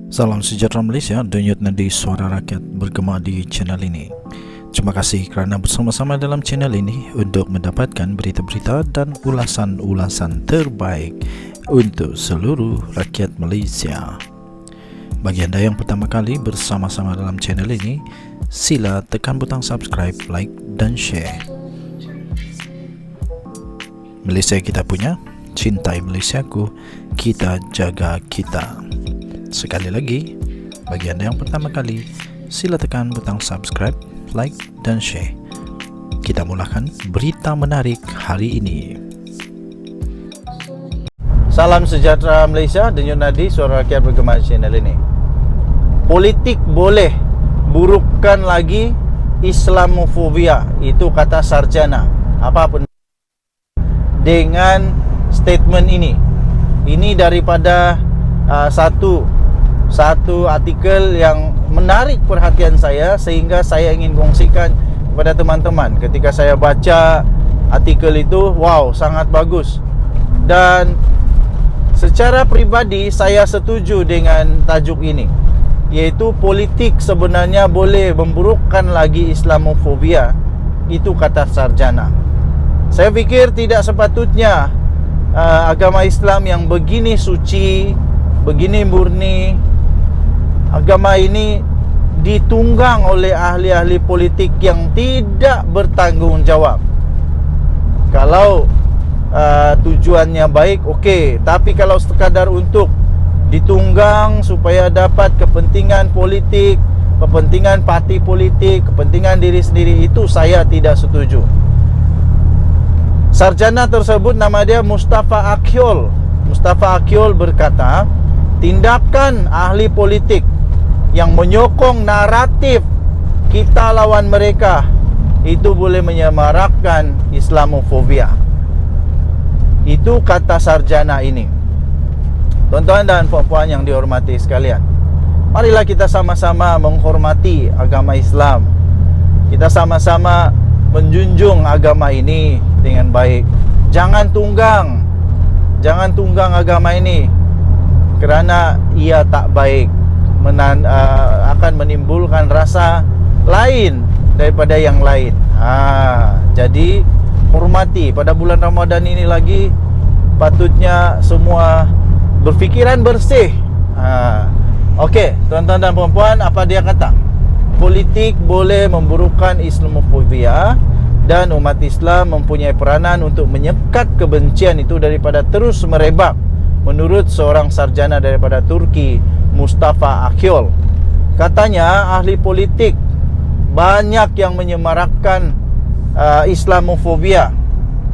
Salam sejahtera Malaysia, denyut nadi suara rakyat bergema di channel ini. Terima kasih kerana bersama-sama dalam channel ini untuk mendapatkan berita-berita dan ulasan-ulasan terbaik untuk seluruh rakyat Malaysia. Bagi anda yang pertama kali bersama-sama dalam channel ini, sila tekan butang subscribe, like dan share. Malaysia kita punya, cintai Malaysiaku, kita jaga kita. Sekali lagi, bagi anda yang pertama kali, sila tekan butang subscribe, like dan share. Kita mulakan berita menarik hari ini. Salam sejahtera Malaysia, denyut nadi suara rakyat bergema channel ini. Politik boleh burukkan lagi Islamofobia, itu kata sarjana. Apa pun dengan statement ini. Ini daripada satu artikel yang menarik perhatian saya, sehingga saya ingin kongsikan kepada teman-teman. Ketika saya baca artikel itu, wow, sangat bagus. Dan secara pribadi saya setuju dengan tajuk ini, iaitu politik sebenarnya boleh memburukkan lagi Islamofobia, itu kata sarjana. Saya fikir tidak sepatutnya agama Islam yang begini suci, begini murni, agama ini ditunggang oleh ahli-ahli politik yang tidak bertanggungjawab. Kalau tujuannya baik, okey. Tapi kalau sekadar untuk ditunggang supaya dapat kepentingan politik, kepentingan parti politik, kepentingan diri sendiri, itu saya tidak setuju. Sarjana tersebut nama dia Mustafa Akyol. Mustafa Akyol berkata, tindakan ahli politik yang menyokong naratif kita lawan mereka itu boleh menyemarakkan Islamofobia. Itu kata sarjana ini. Tuan-tuan dan puan-puan yang dihormati sekalian, marilah kita sama-sama menghormati agama Islam. Kita sama-sama menjunjung agama ini dengan baik. Jangan tunggang agama ini kerana ia tak baik, akan menimbulkan rasa lain daripada yang lain. Jadi hormati. Pada bulan Ramadan ini lagi, patutnya semua berfikiran bersih. Okey, tuan-tuan dan puan-puan, apa dia kata? Politik boleh memburukkan Islamofobia, dan umat Islam mempunyai peranan untuk menyekat kebencian itu daripada terus merebak, menurut seorang sarjana daripada Turki, Mustafa Akyol. Katanya ahli politik banyak yang menyemarakkan Islamofobia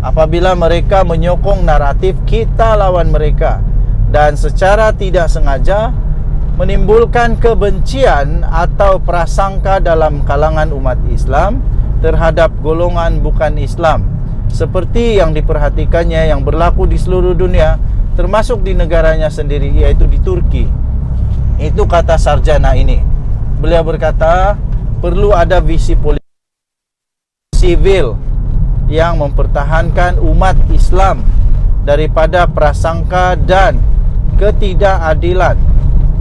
apabila mereka menyokong naratif kita lawan mereka, dan secara tidak sengaja menimbulkan kebencian atau prasangka dalam kalangan umat Islam terhadap golongan bukan Islam, seperti yang diperhatikannya yang berlaku di seluruh dunia, termasuk di negaranya sendiri, iaitu di Turki. Itu kata sarjana ini. Beliau berkata, perlu ada visi politik sivil yang mempertahankan umat Islam daripada prasangka dan ketidakadilan,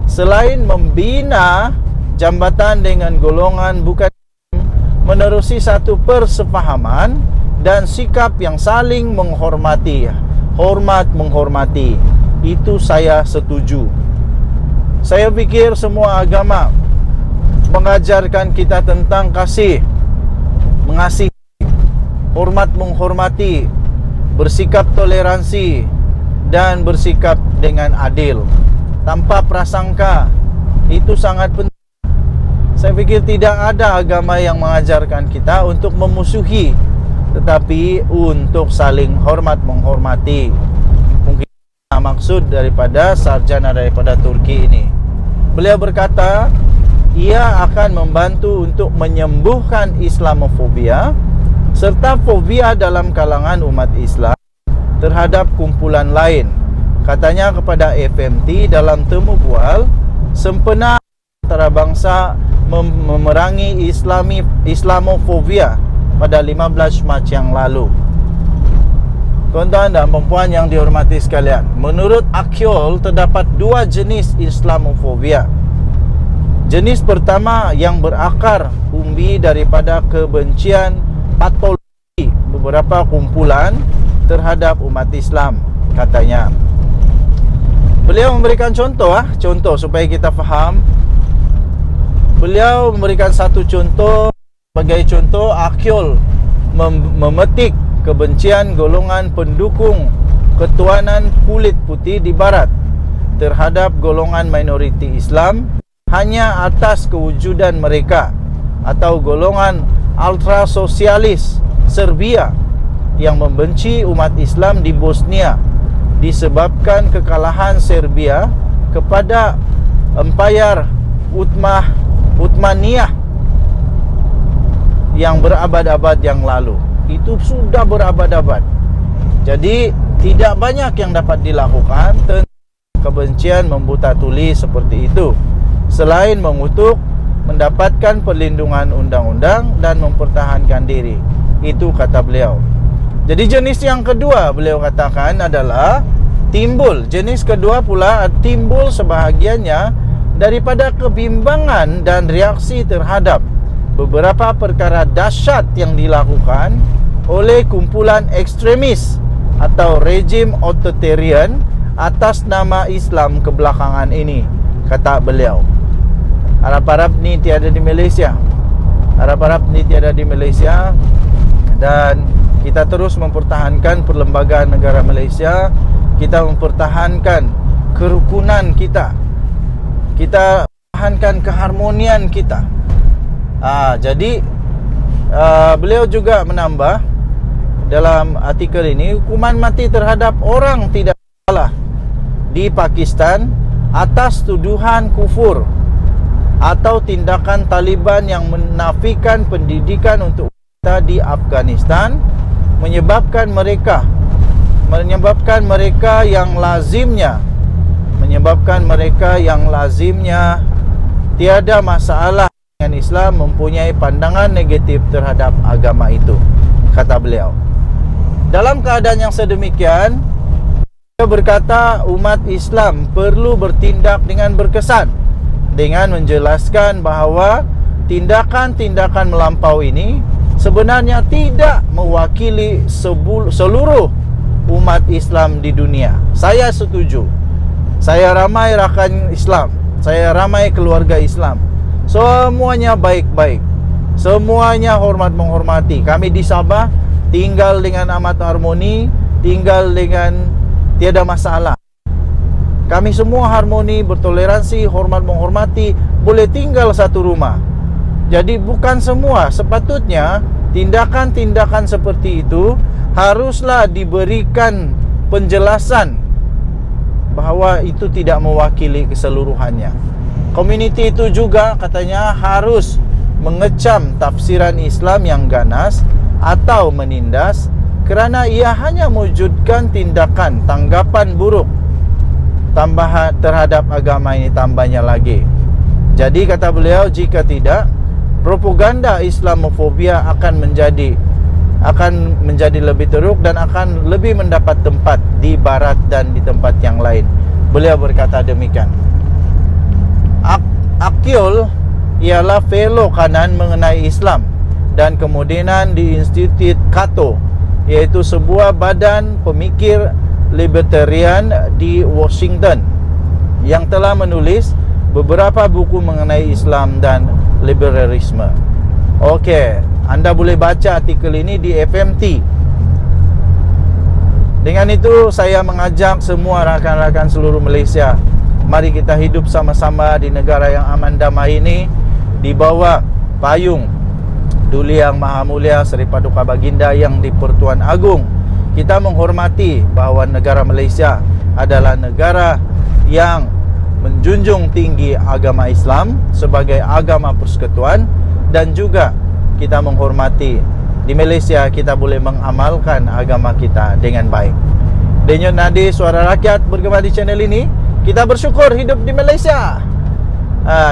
selain membina jambatan dengan golongan bukan Islam, menerusi satu persefahaman dan sikap yang saling menghormati. Hormat menghormati, itu saya setuju. Saya fikir semua agama mengajarkan kita tentang kasih, mengasihi, hormat menghormati, bersikap toleransi, dan bersikap dengan adil tanpa prasangka. Itu sangat penting. Saya fikir tidak ada agama yang mengajarkan kita untuk memusuhi, tetapi untuk saling hormat menghormati. Mungkin maksud daripada sarjana daripada Turki ini. Beliau berkata, ia akan membantu untuk menyembuhkan Islamofobia serta fobia dalam kalangan umat Islam terhadap kumpulan lain. Katanya kepada FMT dalam temu bual sempena antarabangsa memerangi Islamofobia pada 15 Mac yang lalu. Tuan-tuan dan perempuan yang dihormati sekalian, menurut Akyol terdapat dua jenis Islamofobia. Jenis pertama yang berakar umbi daripada kebencian patologi beberapa kumpulan terhadap umat Islam, katanya. Beliau memberikan contoh supaya kita faham. Beliau memberikan satu contoh. Sebagai contoh, Akyol memetik kebencian golongan pendukung ketuanan kulit putih di barat terhadap golongan minoriti Islam hanya atas kewujudan mereka, atau golongan ultra sosialis Serbia yang membenci umat Islam di Bosnia disebabkan kekalahan Serbia kepada Empayar Uthmaniyah yang berabad-abad yang lalu. Itu sudah berabad-abad. Jadi tidak banyak yang dapat dilakukan tentang kebencian membuta tuli seperti itu, selain mengutuk, mendapatkan perlindungan undang-undang dan mempertahankan diri. Itu kata beliau. Jadi jenis yang kedua beliau katakan adalah timbul. Jenis kedua pula timbul sebahagiannya daripada kebimbangan dan reaksi terhadap beberapa perkara dahsyat yang dilakukan oleh kumpulan ekstremis atau rejim authoritarian atas nama Islam kebelakangan ini, kata beliau. Harap-harap ni tiada di Malaysia. Harap-harap ni tiada di Malaysia. Dan kita terus mempertahankan perlembagaan negara Malaysia. Kita mempertahankan kerukunan kita. Kita mempertahankan keharmonian kita. Jadi beliau juga menambah dalam artikel ini, hukuman mati terhadap orang tidak salah di Pakistan atas tuduhan kufur atau tindakan Taliban yang menafikan pendidikan untuk wanita di Afghanistan menyebabkan mereka yang lazimnya tiada masalah dengan Islam mempunyai pandangan negatif terhadap agama itu, kata beliau. Dalam keadaan yang sedemikian, beliau berkata umat Islam perlu bertindak dengan berkesan, dengan menjelaskan bahawa tindakan-tindakan melampau ini sebenarnya tidak mewakili seluruh umat Islam di dunia. Saya setuju. Saya ramai rakan Islam, saya ramai keluarga Islam. Semuanya baik-baik, semuanya hormat menghormati. Kami di Sabah tinggal dengan amat harmoni, tinggal dengan tiada masalah. Kami semua harmoni, bertoleransi, hormat menghormati, boleh tinggal satu rumah. Jadi bukan semua. Sepatutnya tindakan-tindakan seperti itu haruslah diberikan penjelasan bahawa itu tidak mewakili keseluruhannya. Komuniti itu juga katanya harus mengecam tafsiran Islam yang ganas atau menindas kerana ia hanya mewujudkan tindakan tanggapan buruk terhadap agama ini, tambahnya lagi. Jadi kata beliau, jika tidak, propaganda Islamofobia akan menjadi lebih teruk dan akan lebih mendapat tempat di barat dan di tempat yang lain. Beliau berkata demikian. Akyol ialah fellow kanan mengenai Islam dan kemudian di Institut Cato, iaitu sebuah badan pemikir libertarian di Washington yang telah menulis beberapa buku mengenai Islam dan liberalisme. Okey, anda boleh baca artikel ini di FMT. Dengan itu saya mengajak semua rakan-rakan seluruh Malaysia, mari kita hidup sama-sama di negara yang aman damai ini di bawah payung Duli Yang Maha Mulia Seri Paduka Baginda yang di-Pertuan Agong. Kita menghormati bahawa negara Malaysia adalah negara yang menjunjung tinggi agama Islam sebagai agama persekutuan, dan juga kita menghormati di Malaysia kita boleh mengamalkan agama kita dengan baik. Denyut nadi suara rakyat bergema di channel ini. Kita bersyukur hidup di Malaysia.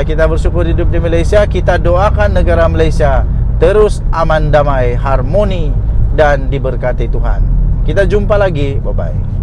Kita bersyukur hidup di Malaysia. Kita doakan negara Malaysia terus aman, damai, harmoni dan diberkati Tuhan. Kita jumpa lagi. Bye-bye.